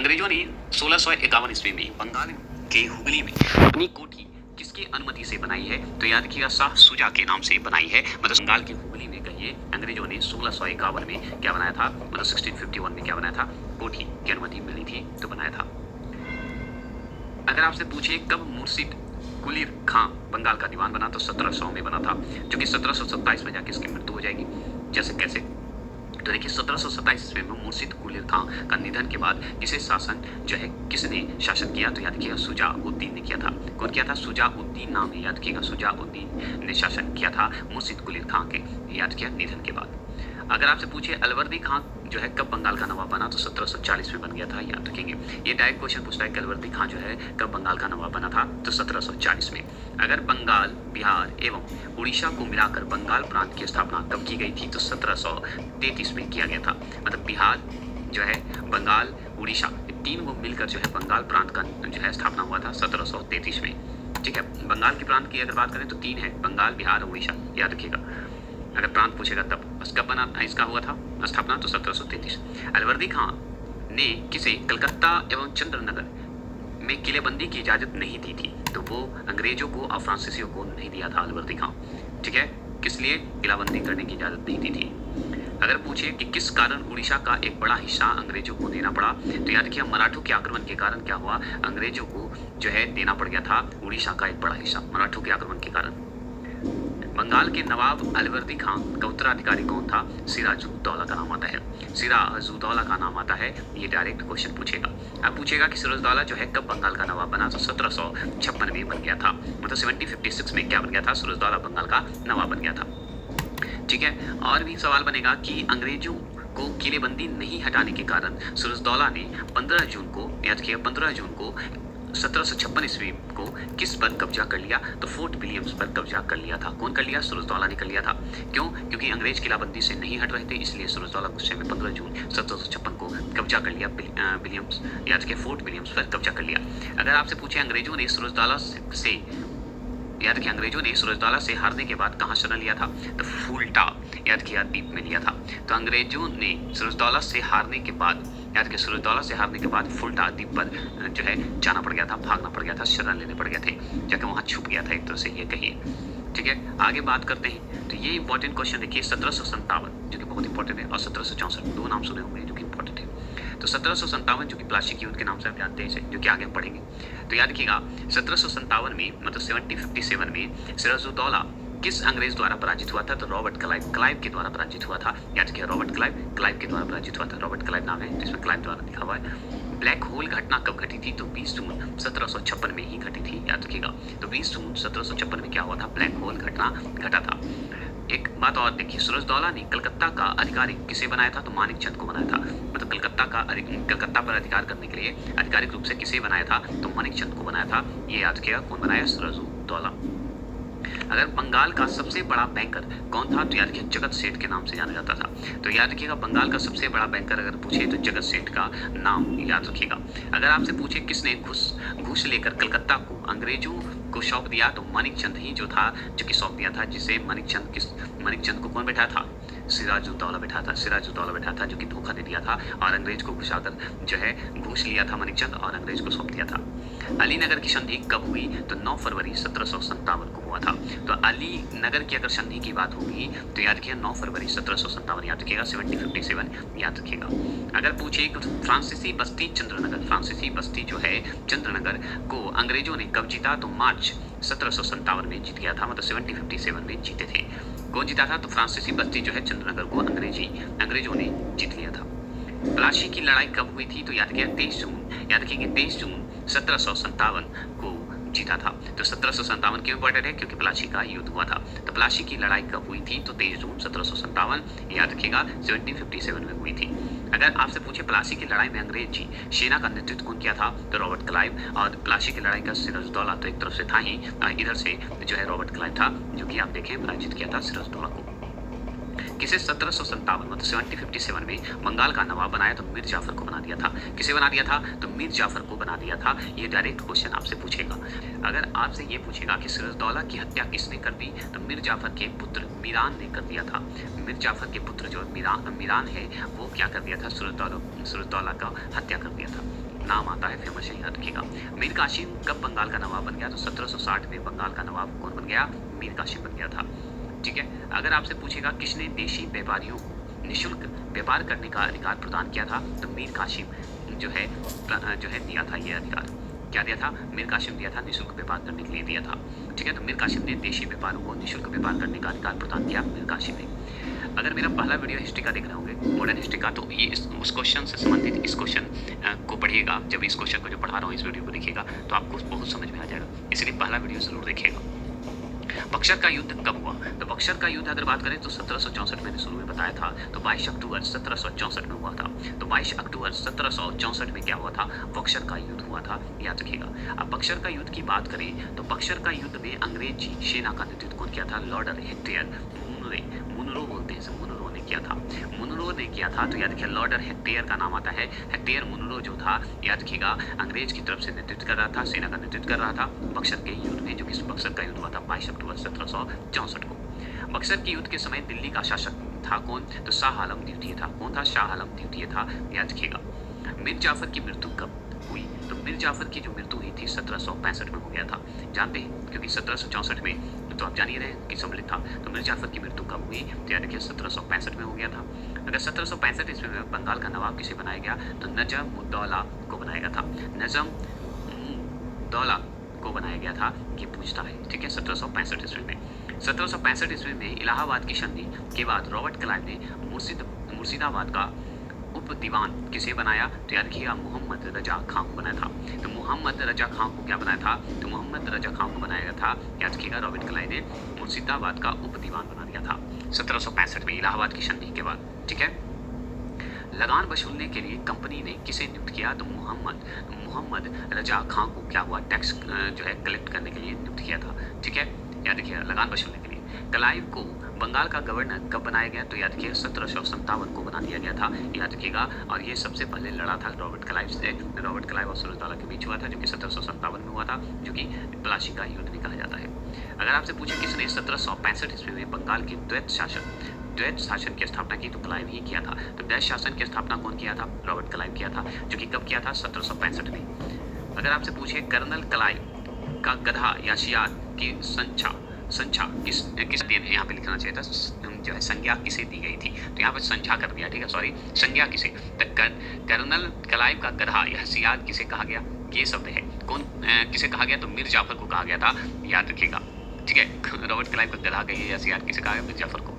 अंग्रेजों ने 1651 ईस्वी में बंगाल के हुगली में अपनी कोठी किसकी अनुमति से बनाई है? तो याद रखिएगा शाह शुजा के नाम से बनाई है। मतलब बंगाल के हुगली में कहिए अंग्रेजों ने 1651 में क्या बनाया था, मतलब 1651 में क्या बनाया था, कोठी की अनुमति मिली थी तो बनाया था। अगर आपसे पूछे कब मुर्शिद कुलीर खां बंगाल का दीवान बना, तो 1700 में बना था, जो कि 1727 में जाके इसकी मृत्यु हो जाएगी। जैसे कैसे, तो देखिए 1727 ईस्वी में मुर्शिद कुलीर खां का निधन के बाद किसे शासन जो है किसने शासन किया, तो याद रखिएगा शुजाउद्दीन ने किया था। कौन किया था? शुजाउद्दीन नाम है, याद रखिएगा शुजाउद्दीन ने शासन किया था मुर्शिद कुलीर खां के, याद किया, निधन के बाद। अगर आपसे पूछे अलवर्दी खां जो है कब बंगाल का नवाब बना, तो 1740 में बन गया था, याद रखेंगे। ये डायरेक्ट क्वेश्चन पूछता है कि अलवर्दी खां जो है कब बंगाल का नवाब बना था, तो 1740 में। अगर बंगाल, बिहार एवं उड़ीसा को मिलाकर बंगाल प्रांत की स्थापना कब की गई थी, तो 1733 में किया गया था। मतलब बिहार जो है, बंगाल, उड़ीसा, तीन को मिलकर जो है बंगाल प्रांत का जो है स्थापना हुआ था 1733 में। ठीक है, बंगाल के प्रांत की अगर बात करें तो तीन है, बंगाल, बिहार, उड़ीसा, याद रखिएगा। अगर प्रांत पूछेगा तब कब बना इसका हुआ था स्थापना, तो 1733। अलवर्दी खां ने किसे कलकत्ता एवं चंद्रनगर में किलेबंदी की इजाजत नहीं दी थी, तो वो अंग्रेजों को और फ्रांसीसियों को नहीं दिया था अलवर्दी खां। ठीक है, किस लिए किलाबंदी करने की इजाजत नहीं दी थी। अगर पूछे कि किस कारण उड़ीसा का एक बड़ा हिस्सा अंग्रेजों को देना पड़ा, तो याद रखिए मराठों के आक्रमण के कारण क्या हुआ, अंग्रेजों को जो है देना पड़ गया था उड़ीसा का एक बड़ा हिस्सा मराठों के आक्रमण के कारण। बंगाल के नवाब अलवर्दी खां का उत्तराधिकारी कौन था? सिराजुद्दौला का नाम आता है, सिराजुद्दौला का नाम आता है। ये डायरेक्ट क्वेश्चन पूछेगा। अब पूछेगा कि सिराजुद्दौला जो है कब बंगाल का नवाब बना, तो 1756 में बन गया था। मतलब 1756 में क्या बन गया था, सिराजुद्दौला बंगाल का नवाब बन गया था। ठीक है, और भी सवाल बनेगा कि अंग्रेजों को किलेबंदी नहीं हटाने के कारण सिराजुद्दौला ने 15 जून को, याद किया 15 जून को 1756 ईस्वी को किस पर कब्जा कर लिया, तो फोर्ट विलियम्स पर कब्जा कर लिया था। कौन कर लिया? सिराजुद्दौला ने कर लिया था। क्यों? क्योंकि अंग्रेज किलाबंदी से नहीं हट रहे थे, इसलिए सिराजुद्दौला गुस्से में 15 जून 1756 को कब्जा कर लिया, विलियम्स, याद के फोर्ट विलियम्स पर कब्जा कर लिया। अगर आपसे पूछे अंग्रेजों ने सिराजुद्दौला से, याद किया, अंग्रेजों ने सिराजुद्दौला से हारने के बाद कहाँ शरण लिया था, तो फूल्टा, याद किया, द्वीप में लिया था। तो अंग्रेजों ने सिराजुद्दौला से हारने के बाद, याद किया, सिराजुद्दौला से हारने के बाद फूल्टा द्वीप पर जो है जाना पड़ गया था, भागना पड़ गया था, शरण लेने पड़ गए थे, जाकर वहाँ छुप गया था एक तरह से, ये कहिए। ठीक है, आगे बात करते हैं। तो ये इंपॉर्टेंट क्वेश्चन देखिए 1757 जो कि बहुत इंपॉर्टेंट है, और 1764, दो नाम सुने होंगे जो कि इंपॉर्टेंट है। तो 1757 जो कि प्लासी की युद्ध के नाम से आप जानते हैं, जो कि आगे हम पढ़ेंगे। तो याद रखिएगा 1757 में, मतलब 1757 में सिराजुद्दौला किस अंग्रेज द्वारा पराजित हुआ था, तो रॉबर्ट क्लाइव के द्वारा पराजित हुआ था। याद रखिए रॉबर्ट क्लाइव के द्वारा पराजित हुआ था। रॉबर्ट क्लाइव नाम है जिसमें क्लाइव द्वारा लिखा हुआ है। ब्लैक होल घटना कब घटी थी, तो 20 जून 1756 में ही घटी थी, याद रखिएगा। तो 20 जून 1756 में क्या हुआ था, ब्लैक होल घटना घटा था। एक बात और देखिए, सिराजुद्दौला ने कलकत्ता का अधिकारी किसे बनाया था, तो मानिकचंद को बनाया था। मतलब कलकत्ता पर अधिकार करने के लिए आधिकारिक रूप से किसे बनाया था, तो मानिकचंद को बनाया था। ये याद किया, कौन बनाया, सिराजुद्दौला। अगर बंगाल का सबसे बड़ा बैंकर कौन था, तो याद रखिए जगत सेठ के नाम से जाना जाता था। तो याद रखिएगा बंगाल का सबसे बड़ा बैंकर अगर पूछे तो जगत सेठ का नाम याद रखिएगा। अगर आपसे पूछे किसने घूस लेकर कलकत्ता को अंग्रेजों को सौंप दिया, तो मानिकचंद ही जो था, जो कि सौंप दिया था, जिसे मानिकचंद को कौन बैठा था, सिराजुद्दौला बैठा था, जो कि धोखा दे दिया था और अंग्रेज को घुसाकर जो है घूस लिया था मानिकचंद और अंग्रेज को सौंप दिया था। अलीनगर की संधि कब हुई, तो 9 फरवरी 1757 को हुआ था। तो अलीनगर की अगर संधि की बात होगी तो याद रखिएगा 9 फरवरी 1757, याद रखिएगा 1757 याद रखिएगा। अगर पूछे फ्रांसीसी बस्ती जो है चंद्रनगर को अंग्रेजों ने कब जीता, तो मार्च 1757 में जीत गया था। मतलब 1757 में जीते थे। कौन जीता था, तो फ्रांसीसी बस्ती जो है चंद्रनगर को अंग्रेजों ने जीत लिया था। प्लासी की लड़ाई कब हुई थी, तो याद किया 23 जून, याद रखिएगा 23 जून 1757 को जीता था। तो 1757 क्यों इंपॉर्टेंट है, क्योंकि प्लासी का युद्ध हुआ था। तो प्लासी की लड़ाई कब हुई थी, तो 23 जून 1757, याद रखिएगा 1757 में हुई थी। अगर आपसे पूछे प्लासी की लड़ाई में अंग्रेजी सेना का नेतृत्व कौन किया था, तो रॉबर्ट क्लाइव। और प्लासी की लड़ाई का सिराजुद्दौला तो एक तरफ से था ही, इधर से जो है रॉबर्ट क्लाइव था, जो कि आप देखें पराजित किया था सिराजुद्दौला को। किसे 1757 मतलब 1757 में बंगाल का नवाब बनाया, तो मीर जाफर को बना दिया था। किसे बना दिया था, तो मीर जाफर को बना दिया था। ये डायरेक्ट क्वेश्चन आपसे पूछेगा। अगर आपसे ये पूछेगा कि सिराजुद्दौला की हत्या किसने कर दी, तो मीर जाफर के पुत्र मीरान ने कर दिया था। मीर जाफर के पुत्र जो मीरान है वो क्या कर दिया था, सिराजुद्दौला का हत्या कर दिया था। नाम आता है फेमस है, याद रखिएगा। मीर कासिम कब बंगाल का नवाब बन गया? तो 1760 में बंगाल का नवाब कौन बन गया? मीर कासिम बन गया था। ठीक है। अगर आपसे पूछेगा किसने देशी व्यापारियों को निःशुल्क व्यापार करने का अधिकार प्रदान किया था? तो मीर कासिम जो है दिया था ये अधिकार। क्या दिया था? मीर कासिम दिया था, निःशुल्क व्यापार करने के लिए दिया था। ठीक है। तो मीर कासिम ने देशी व्यापारियों को निःशुल्क व्यापार करने का अधिकार प्रदान किया, मीर कासिम ने। अगर मेरा पहला वीडियो हिस्ट्री का देख रहे होंगे, मॉडर्न हिस्ट्री का, तो ये उस क्वेश्चन से संबंधित इस क्वेश्चन को पढ़िएगा। जब इस क्वेश्चन को जो पढ़ा रहा हूँ इस वीडियो को देखिएगा तो आपको बहुत समझ में आ जाएगा, इसलिए पहला वीडियो जरूर देखिएगा। बक्सर का युद्ध कब हुआ? तो बक्सर का युद्ध अगर बात करें तो 1764 मैंने शुरू में बताया था, तो 22 अक्टूबर 1764 में हुआ था। तो 22 अक्टूबर 1764 में क्या हुआ था? बक्सर का युद्ध हुआ था, याद रखिएगा। अब बक्सर का युद्ध की बात करें तो बक्सर का युद्ध में अंग्रेजी सेना का नेतृत्व कौन किया था? लॉर्ड हेक्टेयर मुनरो बोलते हैं, मुनरो ने किया था। मुनरो ने किया था, तो याद रखिए लॉर्ड हेक्टेयर का नाम आता है। हेक्टेयर मुनरो जो था, याद रखिएगा, अंग्रेज की तरफ से नेतृत्व कर रहा था, सेना का नेतृत्व कर रहा था बक्सर के युद्ध में, जो कि बक्सर का युद्ध हुआ था 22 अक्टूबर 1764 को। बक्सर के युद्ध के समय दिल्ली का शासक था कौन? तो शाह आलम द्वितीय था। कौन था? शाह आलम द्वितीय था, याद रखिएगा। मीर जाफर की मृत्यु कब हुई? तो मीर जाफर की जो मृत्यु हुई थी 1765 में हो गया था, जानते हैं, क्योंकि 1764 में तो आप जान ही रहे हैं कि सम्मिलित था। तो मीर जाफर की मृत्यु कब हुई? तो याद रखिए 1765 में हो गया था। अगर 1765 ईस्वी में बंगाल का नवाब किसे बनाया गया? तो नजम उद्दौला को बनाया गया था। नजम उद्दौला को बनाया गया था, ये पूछता है। ठीक है। 1765 ईस्वी में 1765 ईस्वी में इलाहाबाद की संधि के बाद रॉबर्ट क्लाइव ने मुर्शिदाबाद का उप दीवान किसे बनाया? तो याद रखिएगा मोहम्मद रजा खां को बनाया था। तो मोहम्मद रजा खां को क्या बनाया था? तो मोहम्मद रजा खां को बनाया गया था, याद रखिएगा। रॉबर्ट क्लाइव ने मुर्शिदाबाद का उप दीवान बना दिया था 1765 में इलाहाबाद की संधि के बाद। ठीक है। लगान वसूलने के लिए कंपनी ने किसे नियुक्त किया? तो मोहम्मद रजा खां को क्या हुआ? टैक्स जो है कलेक्ट करने के लिए नियुक्त किया था। ठीक है। याद रखिएगा लगान वसूलने के लिए। क्लाइव को बंगाल का गवर्नर कब बनाया गया? तो याद रखिएगा 1757 को बना दिया गया था, याद रखिएगा। और ये सबसे पहले लड़ा था रॉबर्ट क्लाइव से। रॉबर्ट क्लाइव और सुरजवाला के बीच हुआ था, जो कि 1757 में हुआ था, जो कि प्लासी का युद्ध भी कहा जाता है। अगर आपसे पूछे किसने 1765 ईस्वी में बंगाल की द्वैत शासन की स्थापना की? तो क्लाइव ही किया था। तो द्वैत शासन की स्थापना कौन किया था? रॉबर्ट क्लाइव किया था, जो कि कब किया था? 1765 में। अगर आपसे पूछे कर्नल क्लाइव का गधा या शियार की संख्या किस यहाँ पे लिखना चाहिए था, जो है संज्ञा किसे दी गई थी? तो यहाँ पे संख्या कर दिया, ठीक है, सॉरी, संज्ञा किसे? तो कर्नल क्लाइव का गधा या शियार किसे कहा गया? ये शब्द है कौन किसे कहा गया? तो मीर जाफर को कहा गया था, याद रखिएगा। ठीक है। रॉबर्ट क्लाइव का गधा कहिए या शियार किसे कहा गया? मीर जाफर को।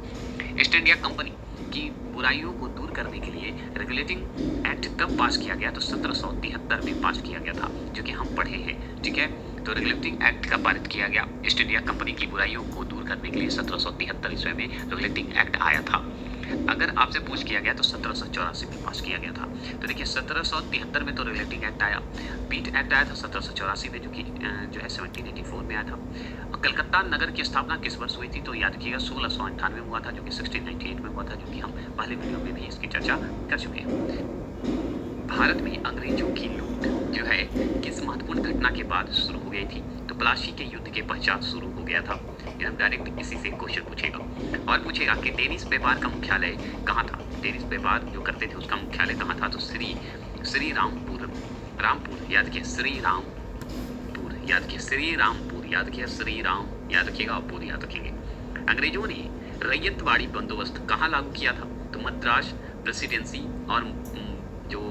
ईस्ट इंडिया कंपनी की बुराइयों को दूर करने के लिए रेगुलेटिंग एक्ट कब पास किया गया? तो 1773 में पास किया गया था, जो कि हम पढ़े हैं। ठीक है। तो रेगुलेटिंग एक्ट का पारित किया गया ईस्ट इंडिया कंपनी की बुराइयों को दूर करने के लिए 1773 ईस्वी में रेगुलेटिंग एक्ट आया था। अगर आपसे पूछ किया गया तो 1784 में पास किया गया था। तो देखिए 1773 में तो रेगुलेटिंग एक्ट आया, पीट एक्ट आया था 1784 में, जो कि जो है 1784 में आया था। और कलकत्ता नगर की स्थापना किस वर्ष हुई थी? तो याद रखिएगा 1698 में हुआ था, जो कि 1698 में हुआ था, जो कि हम पहले वीडियो में भी इसकी चर्चा कर चुके हैं। भारत में अंग्रेजों की लूट जो है किस महत्वपूर्ण घटना के बाद शुरू हो गई थी? तो प्लासी के युद्ध के पश्चात शुरू हो गया था। डायरेक्ट इसी से क्वेश्चन पूछेगा और पूछेगा कि डेनिश व्यापार का मुख्यालय कहाँ था? डेनिश व्यापार जो करते थे उसका मुख्यालय कहाँ था? तो श्री रामपुर, याद रखिए श्री रामपुर, याद रखिए श्री रामपुर, याद रखिए श्री राम, याद रखिएगा, और पुर याद रखेंगे। अंग्रेजों ने रैयतवाड़ी बंदोबस्त कहाँ लागू किया था? तो मद्रास प्रेसिडेंसी और जो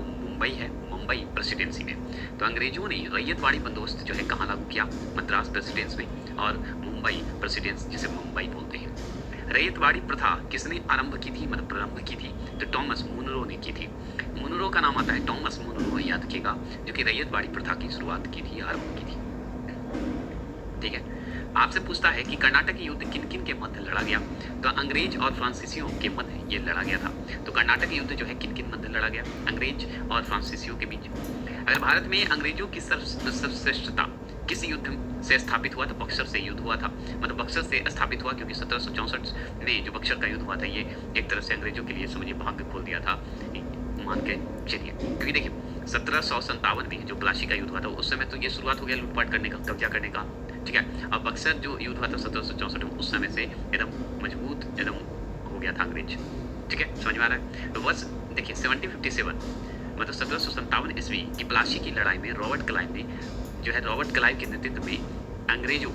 मुंबई प्रेसिडेंसी में। तो अंग्रेजों ने रैयतवाड़ी बंदोबस्त जो है कहाँ लागू किया? मद्रास प्रेसिडेंसी में और मुंबई प्रेसिडेंसी, जिसे मुंबई बोलते हैं। रैयतवाड़ी प्रथा किसने आरंभ की थी? मतलब प्रारंभ की थी? तो टॉमस मुनरो ने की थी। मुनरो का नाम आता है टॉमस मुनरो, याद रखिएगा, जो कि रैयतवाड़ी प्रथा की शुरुआत की थी, आरंभ की थी। ठीक है। आपसे पूछता है कि कर्नाटक युद्ध किन किन के मध्य लड़ा गया? तो अंग्रेज और फ्रांसीसियों के मध्य ये लड़ा गया था। तो कर्नाटक युद्ध जो है किन किन मध्य लड़ा गया? अंग्रेज और फ्रांसीसियों के बीच। अगर भारत में अंग्रेजों की सर्वश्रेष्ठता किस युद्ध से स्थापित हुआ? तो बक्सर से युद्ध हुआ था, मतलब बक्सर से स्थापित हुआ, क्योंकि 1764 में जो बक्सर का युद्ध हुआ था, ये एक तरह से अंग्रेजों के लिए समझिए भाग्य खोल दिया था, मान के चलिए। क्योंकि देखिए 1757 में जो प्लासी का युद्ध हुआ था उस समय तो ये शुरुआत हो गया लूटपाट करने का, कब्जा करने का। ठीक है। अब बक्सर जो युद्ध हुआ था 1764 में, उस समय से एकदम मजबूत एकदम हो गया था अंग्रेज। ठीक है, समझ में आ रहा है? तो बस देखिए 1757 मतलब 1757 ईस्वी की प्लासी की लड़ाई में रॉबर्ट क्लाइव ने जो है रॉबर्ट क्लाइव के नेतृत्व में अंग्रेजों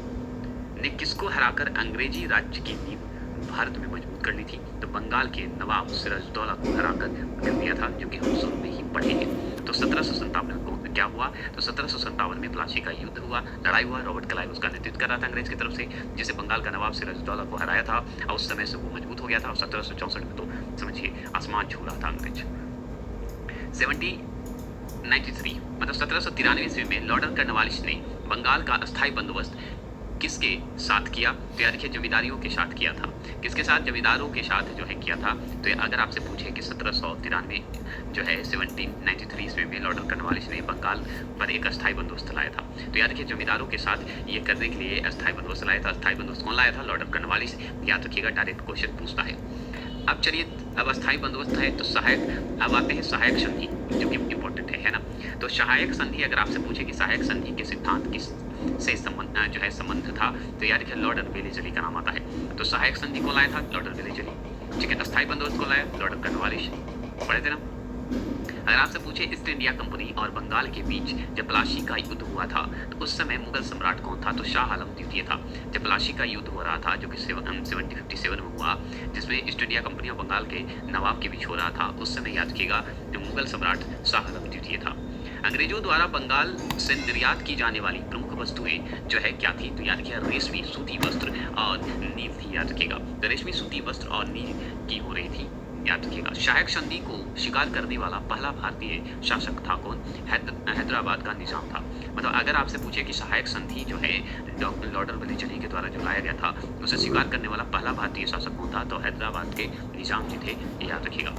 ने किसको हराकर अंग्रेजी राज्य की नींव भारत में मजबूत कर ली थी? तो बंगाल के नवाब सिराजुद्दौला को हराकर कर दिया था, जो कि हम शुरू में ही पढ़े हैं। तो 1757 में क्या हुआ? तो 1757 में प्लासी का युद्ध हुआ, लड़ाई हुआ, रॉबर्ट क्लाइव उसका नेतृत्व कर रहा था अंग्रेज की तरफ से, जिसे बंगाल का नवाब सिराजुद्दौला को हराया था और उस समय से वो मजबूत हो गया था। और 1764 में तो समझिए आसमान छू रहा था अंग्रेज। 1793 मतलब 1793 ईस्वी में लॉर्ड कर्नवालिस ने बंगाल का अस्थायी बंदोबस्त किसके साथ किया? तो याद रखिए जमींदारियों के साथ किया था। किसके साथ? जमींदारों के साथ जो है किया था। तो अगर आपसे पूछे कि 1793 जो है 1793 ईस्वी में लॉर्ड कर्नवालिस ने बंगाल पर एक अस्थायी बंदोबस्त लाया था, तो याद रखिए जमींदारों के साथ ये करने के लिए अस्थायी बंदोबस्त लाया था। अस्थायी बंदोबस्त कौन लाया था? Lord Cornwallis. याद रखिएगा, डायरेक्ट क्वेश्चन पूछता है। अब चलिए, अब अस्थायी बंदोबस्त है तो सहायक, अब आते हैं सहायक संधि, जो कि इंपॉर्टेंट है ना। तो सहायक संधि अगर आपसे पूछे कि सहायक संधि के सिद्धांत किस से संबंध था, तो याद रखिए लॉर्ड वेलेजली का नाम आता है। तो सहायक संधि को लाया था लॉर्ड वेलेजली, ठीक है। अस्थायी बंदोबस्त को लाया लॉर्ड कर्नवालिस, पढ़े थे ना। अगर आपसे पूछे ईस्ट इंडिया कंपनी और बंगाल के बीच जब प्लासी का युद्ध हुआ था, तो उस समय मुगल सम्राट कौन था? तो शाह आलम द्वितीय था। जब प्लासी का युद्ध हो रहा था, जो कि 1757 में हुआ, जिसमें ईस्ट इंडिया कंपनी और बंगाल के नवाब के बीच हो रहा था, उस समय याद रखिएगा मुगल सम्राट शाह आलम द्वितीय था। अंग्रेजों द्वारा बंगाल से निर्यात की जाने वाली प्रमुख वस्तुएं जो है क्या थी? तो याद रखिएगा रेशमी सूती वस्त्र और नील थी, याद रखिएगा। तो रेशमी सूती वस्त्र और नील की हो रही थी, याद रखिएगा। सहायक संधि को स्वीकार करने वाला पहला भारतीय शासक था कौन? हैदराबाद का निजाम था। मतलब अगर आपसे पूछे कि सहायक संधि जो है लॉर्ड वेलेजली के द्वारा जो लाया गया था, उसे स्वीकार करने वाला पहला भारतीय शासक कौन था? तो हैदराबाद के निजाम जी थे, याद रखिएगा।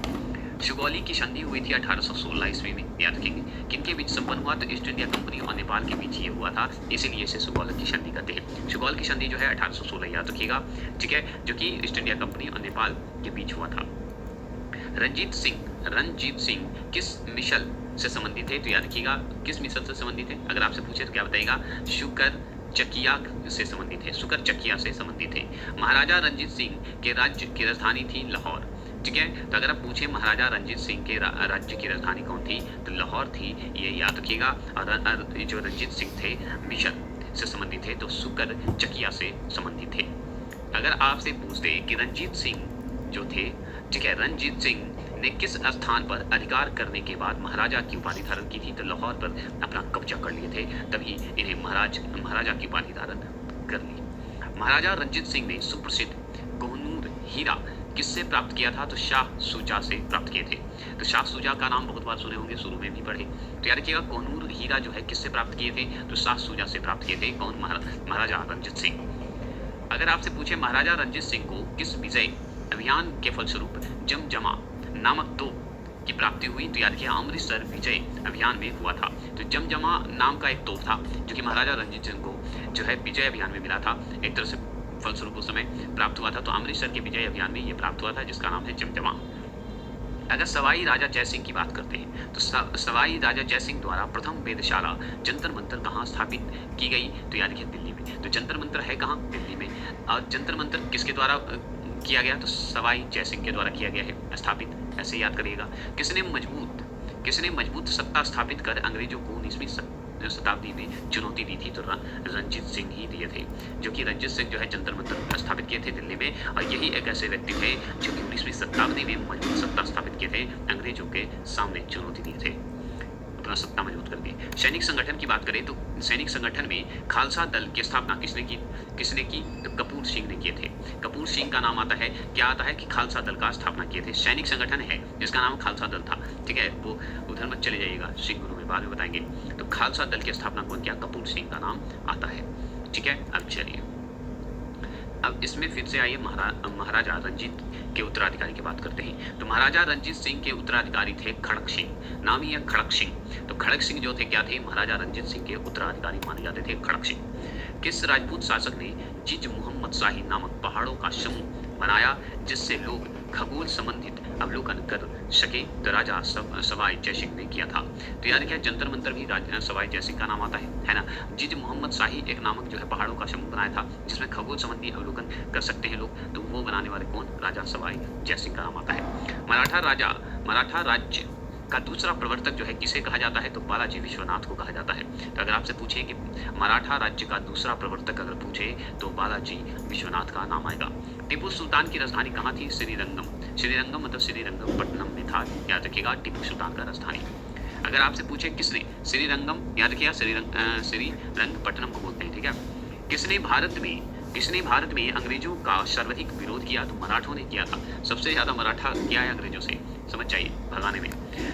सुगौली की संधि हुई थी 1816 ईस्वी में, याद रखेंगे। किनके बीच संपन्न हुआ? तो ईस्ट इंडिया कंपनी और नेपाल के बीच ये हुआ था, इसीलिए इसे सुगौल की संधि कहते हैं। सुगौल की संधि जो है 1816, याद रखिएगा, ठीक है, जो कि ईस्ट इंडिया कंपनी और नेपाल के बीच हुआ था। रंजीत सिंह किस मिसल से संबंधित है? तो याद रखिएगा किस मिसल से संबंधित है। अगर आपसे पूछे तो क्या बताएगा? शुकर चकिया से संबंधित है, शुकर चकिया से संबंधित है। महाराजा रंजीत सिंह के राज्य की राजधानी थी लाहौर, ठीक है। तो अगर आप पूछे महाराजा रंजीत सिंह के राज्य की राजधानी कौन थी? तो लाहौर थी, ये याद रखिएगा। और जो रंजीत सिंह थे मिशन से संबंधित थे, तो शुकर चकिया से संबंधित थे। अगर आपसे पूछते कि रंजीत सिंह जो थे, ठीक है, रंजीत सिंह ने किस स्थान पर अधिकार करने के बाद महाराजा की उपाधि धारण की थी? तो लाहौर पर अपना कब्जा कर लिए थे, तभी इन्हें महाराजा की उपाधि धारण कर ली। महाराजा रंजीत सिंह ने सुप्रसिद्ध कोहिनूर हीरा किससे प्राप्त किया था? तो शाह शुजा से प्राप्त किए थे। तो शाह शुजा का नाम बहुत बार सुने होंगे, शुरू में भी पढ़े। तो याद रखिएगा कोहिनूर हीरा जो है किससे प्राप्त किए थे? तो शाह शुजा से प्राप्त किए थे। कौन? महाराजा रंजीत सिंह। अगर आपसे पूछे महाराजा रंजीत सिंह को किस विजय अभियान के फलस्वरूप जमजमा नामक तोप की प्राप्ति हुई? तो याद रखिए अमृतसर विजय अभियान में हुआ था। तो जमजमा नाम का एक तोप था, जो कि महाराजा रंजीत सिंह को जो है विजय अभियान में मिला था, एक तरह से फलस्वरूप उस समय प्राप्त हुआ था। तो अमृतसर के विजय अभियान में ये प्राप्त हुआ था, जिसका नाम है जमजमा। अगर सवाई राजा जयसिंह की बात करते हैं, तो सवाई राजा जयसिंह द्वारा प्रथम वेधशाला जंतर मंतर कहाँ स्थापित की गई? तो याद रखिए दिल्ली में। तो जंतर मंतर है कहाँ? दिल्ली में। और जंतर मंतर किसके द्वारा किया गया? तो सवाई जयसिंह के द्वारा किया गया है स्थापित, ऐसे याद करिएगा। किसने मजबूत सत्ता स्थापित कर अंग्रेजों को 19वीं शताब्दी में चुनौती दी थी? तो रंजीत सिंह ही दिए थे, जो कि रंजीत सिंह जो है जंतर मंतर स्थापित किए थे दिल्ली में। और यही एक ऐसे व्यक्ति थे जो कि 19वीं शताब्दी में मजबूत सत्ता स्थापित किए थे, अंग्रेजों के सामने चुनौती दी थे, अपना सत्ता मजबूत कर दी। सैनिक संगठन की बात करें तो सैनिक संगठन में खालसा दल की स्थापना किसने की? तो कपूर सिंह ने किए थे। कपूर सिंह का नाम आता है, क्या आता है कि खालसा दल का स्थापना किए थे। सैनिक संगठन है जिसका नाम खालसा दल था, ठीक है, वो उधर मत चले जाइएगा, सिंह गुरु में बाद में बताएंगे। तो खालसा दल की स्थापना कौन किया? कपूर सिंह का नाम आता है, ठीक है। अब चलिए, अब इसमें फिर से आइए महाराजा रंजीत के उत्तराधिकारी की बात करते हैं। तो महाराजा रंजीत सिंह के उत्तराधिकारी थे खड़क सिंह, नाम ही है खड़क सिंह। तो खड़क सिंह जो थे क्या थे? महाराजा रंजीत सिंह के उत्तराधिकारी माने जाते थे खड़क सिंह। किस राजपूत शासक ने जिज मोहम्मद शाही नामक पहाड़ों का समूह बनाया जिससे लोग खगोल संबंधित अवलोकन कर सके? तो राजा सवाई जयसिंह ने किया था। तो याद रखिए जंतर मंतर भी सवाई जयसिंह का नाम आता है ना। जिज मोहम्मद शाही एक नामक जो है पहाड़ों का समूह बनाया था, जिसमें खगोल संबंधी अवलोकन कर सकते हैं लोग, तो वो बनाने वाले कौन? राजा सवाई जयसिंह का नाम आता है। मराठा राज्य का दूसरा प्रवर्तक जो है किसे कहा जाता है, तो बालाजी विश्वनाथ को कहा जाता है। तो अगर आपसे पूछे कि मराठा राज्य का दूसरा प्रवर्तक अगर पूछे तो बालाजी विश्वनाथ का नाम आएगा। टीपू सुल्तान की राजधानी कहाँ थी, श्रीरंगम। श्रीरंगम मतलब श्रीरंगपट्टनम में था, याद रखिएगा टीपू सुल्तान का राजधानी। अगर आपसे पूछे किसने श्रीरंगम, याद रखिएगा श्रीरंगपट्टनम को बोलते हैं, ठीक है। किसने भारत में अंग्रेजों का सर्वाधिक विरोध किया, तो मराठों ने किया था। सबसे ज्यादा मराठा किया है अंग्रेजों से, समझ चाहिए, भगाने में,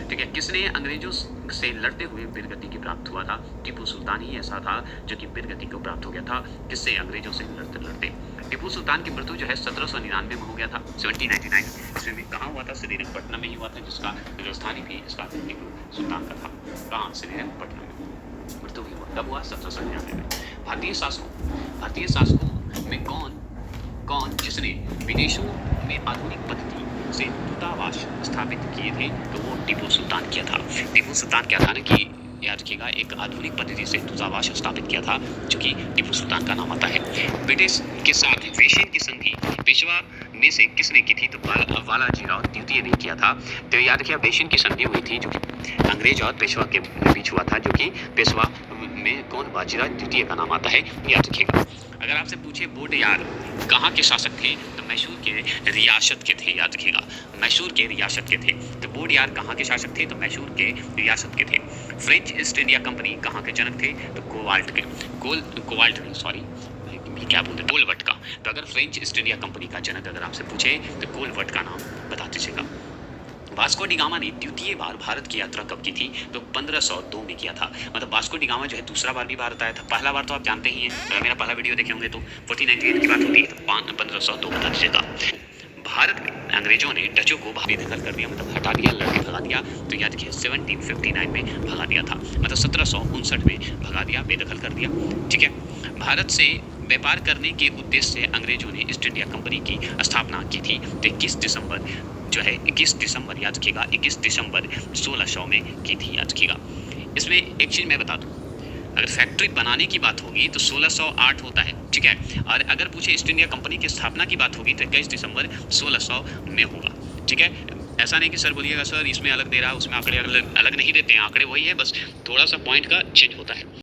ठीक है। किसने अंग्रेजों से लड़ते हुए वीरगति की प्राप्त हुआ था, टीपू सुल्तान ही ऐसा था जो कि वीरगति को प्राप्त हो गया था, किससे, अंग्रेजों से लड़ते लड़ते। टीपू सुल्तान की मृत्यु जो है 1799 में हो गया था, 1799। इसमें कहाँ हुआ था, श्रीरंगपट्टनम में ही हुआ था, जिसका राजधानी भी इसका टीपू सुल्तान का था। कहाँ, श्रीरंगपट्टनम में मृत्यु भी हुआ, कब हुआ, 1799 में। भारतीय शासकों में कौन जिसने विदेशों में आधुनिक पद्धति से दूतावास स्थापित किए थे, तो वो टीपू सुल्तान किया था। टीपू सुल्तान क्या था ना कि याद रखिएगा एक आधुनिक पद्धति से दूतावास स्थापित किया था, जो कि टीपू सुल्तान का नाम आता है। ब्रिटिश के साथ वेशियन की संधि पेशवा में से किसने की थी, तो बालाजीराव द्वितीय ने किया था। तो याद रखिए वेशियन की संधि हुई थी जो कि अंग्रेज और पेशवा के बीच हुआ था, जो कि पेशवा में कौन, बाजीराव द्वितीय का नाम आता है, याद रखिएगा। अगर आपसे पूछे बोडयार कहाँ के शासक थे, तो मैसूर के रियासत के थे, याद रखिएगा मैसूर के रियासत के थे। तो बोडयार कहाँ के शासक थे, तो मैसूर के रियासत के थे। फ्रेंच ईस्ट इंडिया कंपनी कहाँ के जनक थे, तो कोलवट का। तो अगर फ्रेंच ईस्ट इंडिया कंपनी का जनक अगर आपसे पूछे तो कोलवट का नाम बता दीजिएगा। वास्को डी गामा ने द्वितीय बार भारत की यात्रा कब की थी, तो 1502 में किया था। मतलब वास्को डी गामा जो है दूसरा बार भी भारत आया था, पहला बार तो आप जानते ही हैं, अगर मेरा पहला वीडियो देखे होंगे तो 1498 की बात होती है, तो 1502 बता दीजिएगा। भारत में अंग्रेजों ने डचों को बेदखल कर दिया, मतलब हटा दिया, लड़के भगा दिया, तो याद रखिए 1759 में भगा दिया था, मतलब 1759 में भगा दिया, बेदखल कर दिया, ठीक है। भारत से व्यापार करने के उद्देश्य से अंग्रेजों ने ईस्ट इंडिया कंपनी की स्थापना की थी। तो 21 दिसंबर जो है 21 दिसंबर याद रखिएगा 21 दिसंबर 1600 में की थी, याद रखिएगा। इसमें एक चीज़ मैं बता दूं, अगर फैक्ट्री बनाने की बात होगी तो 1608 होता है, ठीक है। और अगर पूछे ईस्ट इंडिया कंपनी की स्थापना की बात होगी तो 21 दिसंबर 1600 में होगा, ठीक है। ऐसा नहीं कि सर बोलिएगा सर इसमें अलग दे रहा है उसमें आंकड़े अलग नहीं देते हैं, आंकड़े वही है, बस थोड़ा सा पॉइंट का चेंज होता है।